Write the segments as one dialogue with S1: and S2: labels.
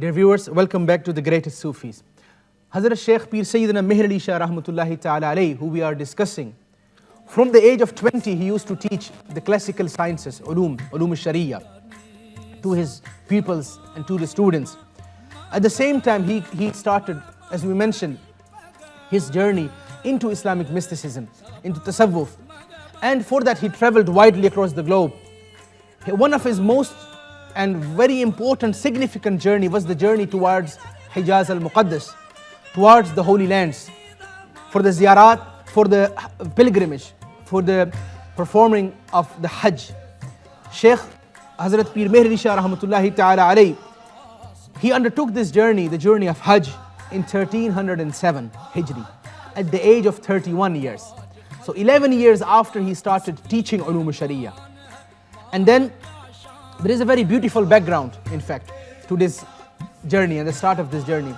S1: Dear viewers, welcome back to the greatest Sufis. Hazrat Shaykh Pir Sayyidina Meher Ali Shah Rahmatullahi Ta'ala Alayhi, who we are discussing. From the age of 20, he used to teach the classical sciences, ulum al-Sharia, to his pupils and to the students. At the same time, he started, as we mentioned, his journey into Islamic mysticism, into tasawwuf. And for that, he traveled widely across the globe. One of his most and very important, significant journey was the journey towards Hijaz al-Muqaddas, towards the Holy Lands, for the ziyarat, for the pilgrimage, for the performing of the Hajj. Shaykh Hazrat Pir Meher Ali Shah Rahmatullahi Ta'ala Alayhi, he undertook this journey, the journey of Hajj, in 1307 Hijri, at the age of 31 years. So 11 years after he started teaching ulum al-Sharia. And then there is a very beautiful background, in fact, to this journey and the start of this journey.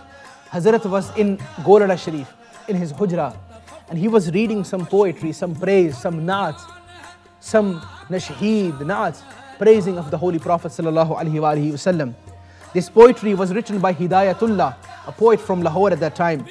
S1: Hazrat was in Golada Sharif, in his hujra, and he was reading some poetry, some praise, some naats, some nasheed, naats, praising of the Holy Prophet sallallahu alaihi wasallam. This poetry was written by Hidayatullah, a poet from Lahore at that time.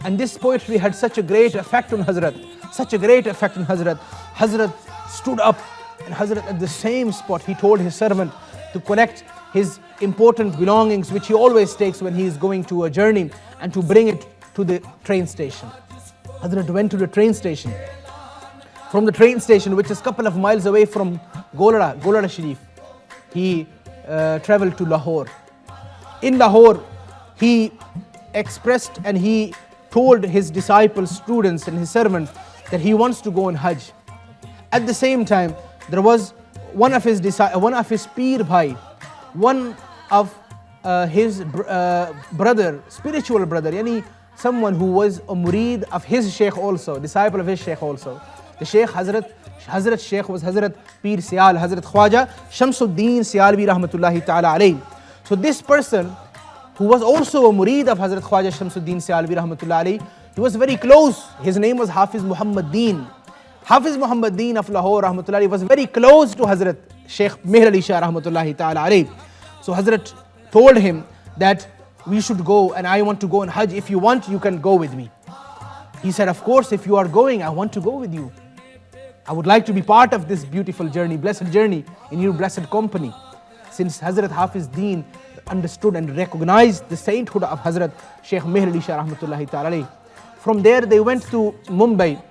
S1: And this poetry had such a great effect on Hazrat, such a great effect on Hazrat. Hazrat stood up, and Hazrat at the same spot, he told his servant to collect his important belongings, which he always takes when he is going to a journey, and to bring it to the train station. Hazrat went to the train station. From the train station, which is a couple of miles away from Golada Sharif, he traveled to Lahore. In Lahore, he expressed and he told his disciples, students and his servants that he wants to go on Hajj. At the same time, there was one of his Pir Bhai, one of his brother, spiritual brother, yani someone who was a murid of his Shaykh also, disciple of his Shaykh also. The Shaykh Hazrat Shaykh was Hazrat Pir Siyal, Hazrat Khwaja Shamsuddin Siyalvi Rahmatullahi Ta'ala Alayhi. So this person, who was also a murid of Hazrat Khwaja Shamsuddin Siyalvi Rahmatullahi Alayhi, he was very close. His name was Hafiz Muhammad Deen. Hafiz Muhammad Deen of Lahore Rahmatullahi was very close to Hazrat Shaykh Meher Ali Shah Rahmatullahi Ta'ala Alayhi. So Hazrat told him that we should go and I want to go on Hajj. If you want, you can go with me. He said, of course, if you are going, I want to go with you. I would like to be part of this beautiful journey, blessed journey in your blessed company. Since Hazrat Hafiz Deen understood and recognized the sainthood of Hazrat Shaykh Meher Ali Shah Rahmatullahi Ta'ala Alayhi. From there they went to Bombay.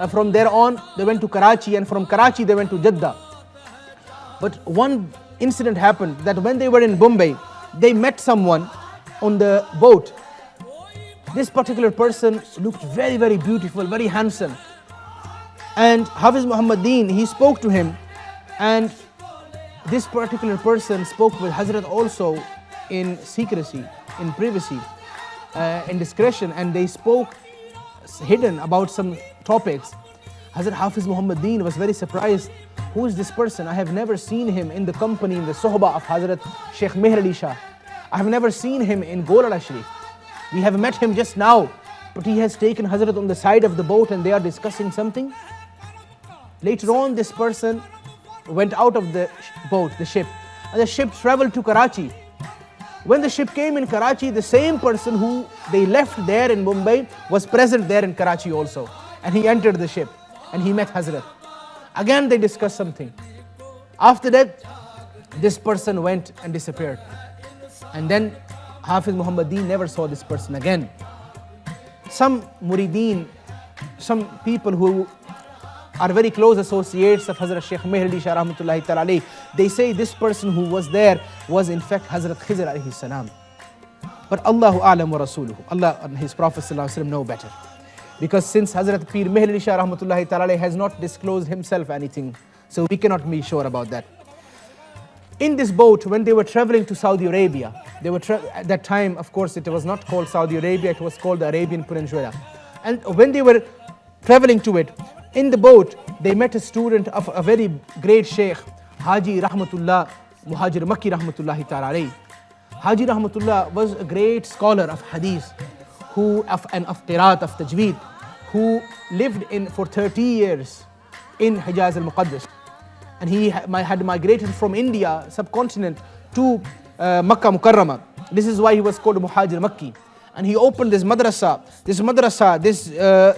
S1: From there on they went to Karachi, and from Karachi they went to Jeddah. But one incident happened that when they were in Bombay, they met someone on the boat. This particular person looked very, very beautiful, very handsome. And Hafiz Muhammad Deen, he spoke to him, and this particular person spoke with Hazrat also in secrecy, in privacy, in discretion, and they spoke hidden about some topics. Hazrat Hafiz Muhammad Deen was very surprised. Who is this person? I have never seen him in the company, in the sohbah of Hazrat Shaykh Meher Ali Shah. I have never seen him in Golada Sharif. We have met him just now, but he has taken Hazrat on the side of the boat and they are discussing something. Later on, this person went out of the boat, the ship, and the ship traveled to Karachi. When the ship came in Karachi, the same person who they left there in Mumbai was present there in Karachi also. And he entered the ship and he met Hazrat. Again they discussed something. After that, this person went and disappeared. And then Hafiz Muhammad Deen never saw this person again. Some murideen, some people who are very close associates of Hazrat Shaykh Meher Ali Shah Rahmatullahi Ta'ala Alayhi, they say this person who was there was in fact Hazrat Khizr alayhi salam. But Allahu A'lam wa Rasuluhu, Allah and His Prophet Sallallahu Alaihi Wasallam know better. Because since Hazrat Pir Meher Ali Shah Rahmatullahi Ta'ala Alayhi has not disclosed himself anything, so we cannot be sure about that. In this boat, when they were traveling to Saudi Arabia, they were at that time, of course, it was not called Saudi Arabia, it was called the Arabian Peninsula. And when they were traveling to it, in the boat, they met a student of a very great Shaykh, Haji Rahmatullah Muhajir Makki Rahmatullahi Ta'ala Alayhi. Haji Rahmatullah was a great scholar of Hadith, of Qiraat, of Tajweed, who lived for 30 years in Hijaz al-Muqaddas. And he had migrated from India, subcontinent, to Makkah Mukarramah. This is why he was called Muhajir Makki. And he opened this madrasa,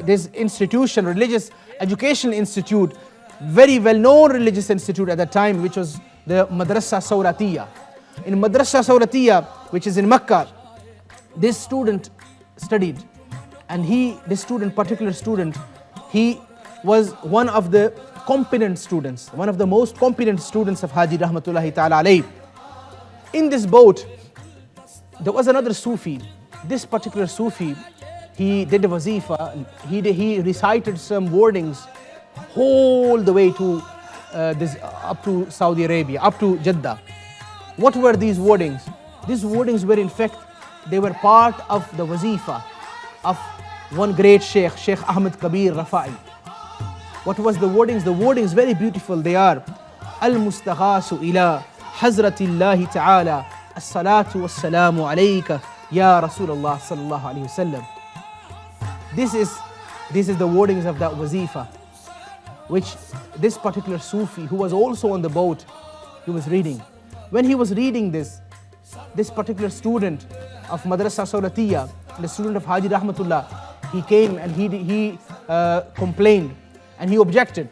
S1: this institution, religious educational institute, very well-known religious institute at that time, which was the Madrasa Sawratiyya. In Madrasa Sawratiyya, which is in Makkah, this student studied, and particular student, he was one of the competent students, one of the most competent students of Haji Rahmatullahi Ta'ala alayhi. In this boat, there was another Sufi. This particular Sufi, he did a wazifa, he recited some wordings all the way to up to Saudi Arabia, up to Jeddah. What were these wordings? These wordings were, in fact, they were part of the wazifa of one great Sheikh, Sheikh Ahmad Kabir Rafai. What was the wordings? The wordings, very beautiful, they are Al-Mustaghasu ila Hazratillahi Ta'ala As-salatu was-salamu alayka Ya Rasulullah sallallahu alayhi wasallam. This is the wordings of that wazifa, which this particular Sufi, who was also on the boat, he was reading. When he was reading this particular student of Madrasa Sawratiyya, the student of Haji Rahmatullah, he came and he complained and he objected.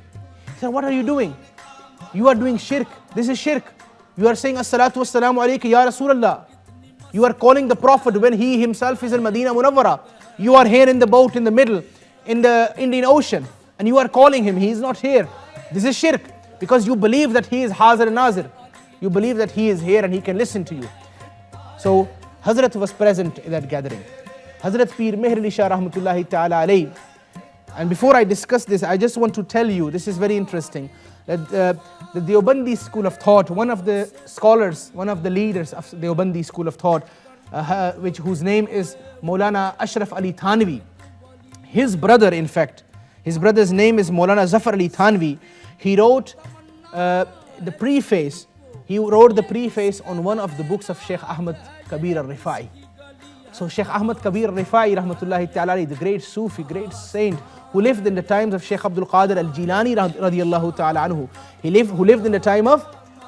S1: He said, "What are you doing? You are doing shirk. This is shirk. You are saying as-salatu was-salamu alayka ya Rasulullah. You are calling the Prophet when he himself is in Medina Munawwara. You are here in the boat in the middle, in the Indian Ocean, and you are calling him. He is not here. This is shirk, because you believe that he is Hazir and Nazir. You believe that he is here and he can listen to you." So Hazrat was present in that gathering. Hazrat Pir Meher Ali Shah Rahmatullahi Ta'ala alayhi. And before I discuss this, I just want to tell you, this is very interesting, that the Deobandi school of thought, one of the scholars, one of the leaders of the Deobandi school of thought, whose name is Maulana Ashraf Ali Thanvi. His brother, in fact, his brother's name is Maulana Zafar Ali Thanvi. He wrote the preface. He wrote the preface on one of the books of Sheikh Ahmad Kabir al-Rifai. So Sheikh Ahmad Kabir al-Rifai, rahmatullahi ta'ala, the great Sufi, great saint, who lived in the times of Sheikh Abdul Qadir al-Jilani radiyallahu ta'ala anhu. Who lived in the time of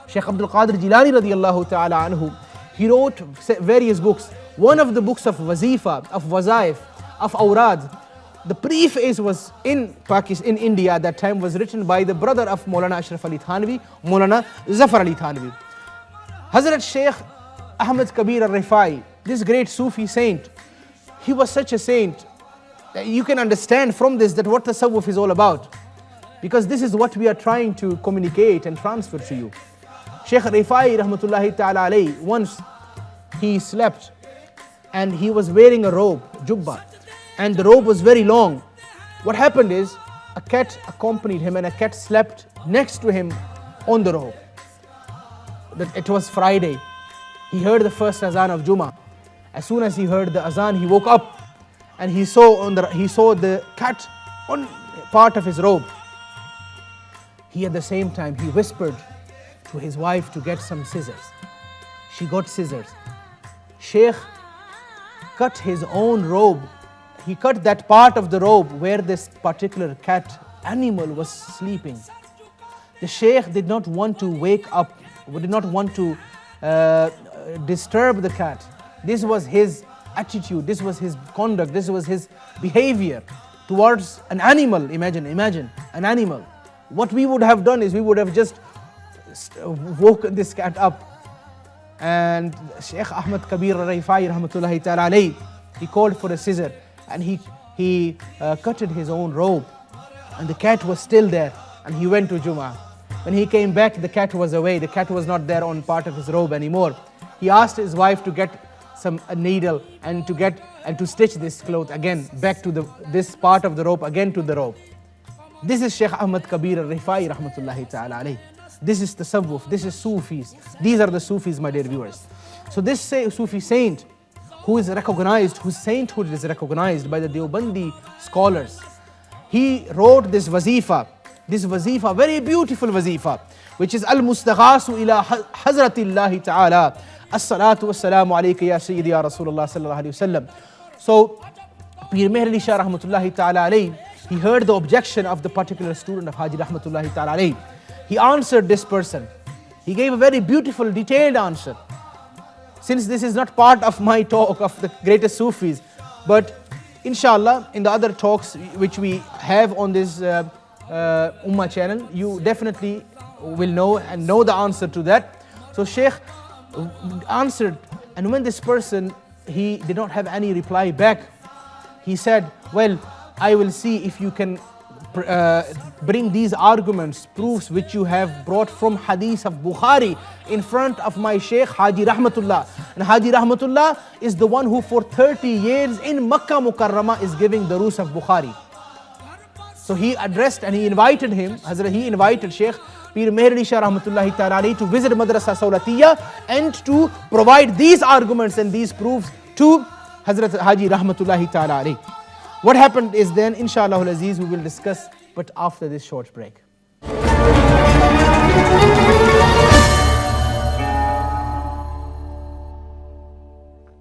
S1: Sheikh Abdul Qadir Jilani radiyallahu ta'ala anhu. He wrote various books. One of the books of wazifa, of wazaif, of awrad, the preface was in Pakistan, in India at that time, was written by the brother of Maulana Ashraf Ali Thanvi, Maulana Zafar Ali Thanvi. Hazrat Sheikh Ahmad Kabir al-Rifai, this great Sufi saint, he was such a saint that you can understand from this that what tasawwuf is all about, because this is what we are trying to communicate and transfer to you. Sheikh Rifai rahmatullahi ta'ala alayhi, once he slept and he was wearing a robe, jubba, and the robe was very long. What happened is, a cat accompanied him and a cat slept next to him on the robe. It was Friday. He heard the first azan of Jummah. As soon as he heard the azan, he woke up and he saw the cat on part of his robe. He, at the same time, he whispered to his wife to get some scissors. She got scissors. Sheikh cut his own robe. He cut that part of the robe where this particular cat animal was sleeping. The Sheikh did not want to wake up, did not want to disturb the cat. This was his attitude, this was his conduct, this was his behavior towards an animal. Imagine, an animal. What we would have done is we would have just woken this cat up. And Sheikh Ahmad Kabir al-Rifai rahmatullahi ta'ala alayhi, he called for a scissor and he cutted his own robe, and the cat was still there, and he went to Jummah. When he came back, the cat was away. The cat was not there on part of his robe anymore. He asked his wife to get a needle and to stitch this cloth again back to this part of the rope again to the robe. This is Sheikh Ahmad Kabir al-Rifai rahmatullahi ta'ala alayhi. This is tasawwuf, this is Sufis. These are the Sufis, my dear viewers. So this Sufi saint, who is recognized, whose sainthood is recognized by the Deobandi scholars, he wrote this wazifa, very beautiful wazifa, which is Al-Mustaghasu ila Hazratillahi Ta'ala As-salatu was-salamu alayka ya Sayyidi ya Rasulullah sallallahu alayhi wasallam. So Pir Meher Ali Shah rahmatullahi ta'ala alayhi, he heard the objection of the particular student of Haji rahmatullahi ta'ala alayhi. He answered this person. He gave a very beautiful, detailed answer. since this is not part of my talk of the greatest Sufis, but inshallah in the other talks which we have on this Ummah channel, you definitely will know and know the answer to that. So Shaykh answered, and when this person, he did not have any reply back, he said, well, I will see if you can bring these arguments, proofs which you have brought from hadith of Bukhari in front of my Shaykh Haji Rahmatullah. And Haji Rahmatullah is the one who for 30 years in Makkah Mukarramah is giving the Darus of Bukhari. So he addressed and he invited him, he invited Shaykh Pir Meher Ali Shah Rahmatullahi Ta'ala to visit Madrasa Sawlatiyya and to provide these arguments and these proofs to Hazrat Haji Rahmatullahi Ta'ala. What happened is then, inshallah al-Aziz, we will discuss, but after this short break.